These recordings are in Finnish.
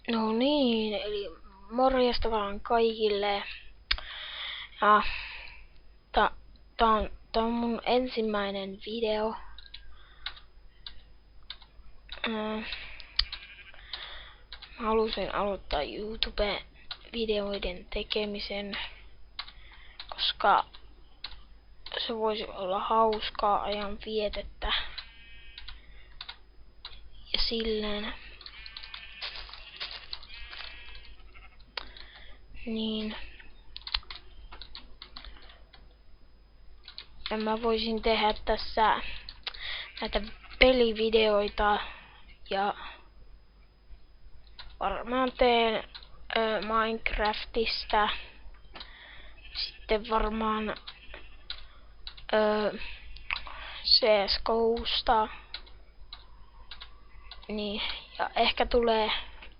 No niin, eli morjesta vaan kaikille. Ja tää on mun ensimmäinen video. Mä halusin aloittaa YouTube-videoiden tekemisen, koska se voisi olla hauskaa ajan vietettä. Ja silleen. Niin. Ja mä voisin tehdä tässä näitä pelivideoita ja varmaan teen Minecraftista. Sitten varmaan CS:GOsta. Niin, ja ehkä tulee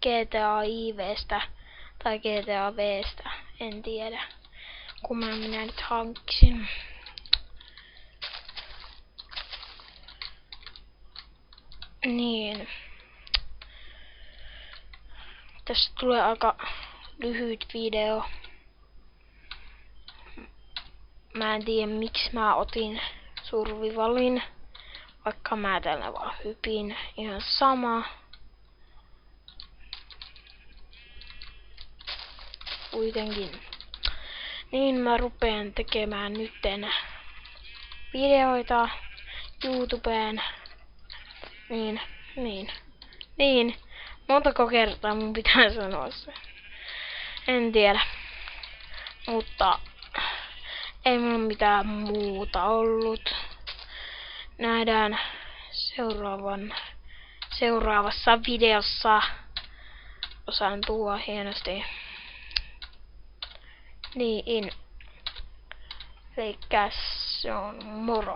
GTA IVstä tai GTA Vstä, en tiedä. Kumman minä nyt hankkisin. Niin. Tästä tulee aika lyhyt video. Mä en tiedä miksi mä otin survivalin, vaikka mä tällä vaan hypin, ihan sama. Kuitenkin. Niin mä rupean tekemään nytten videoita YouTubeen. Niin. Montako kertaa mun pitää sanoa se? En tiedä. Mutta ei mulla mitään muuta ollut. Nähdään seuraavassa videossa. Osaan puhua hienosti. Niin. Elikkä se on moro.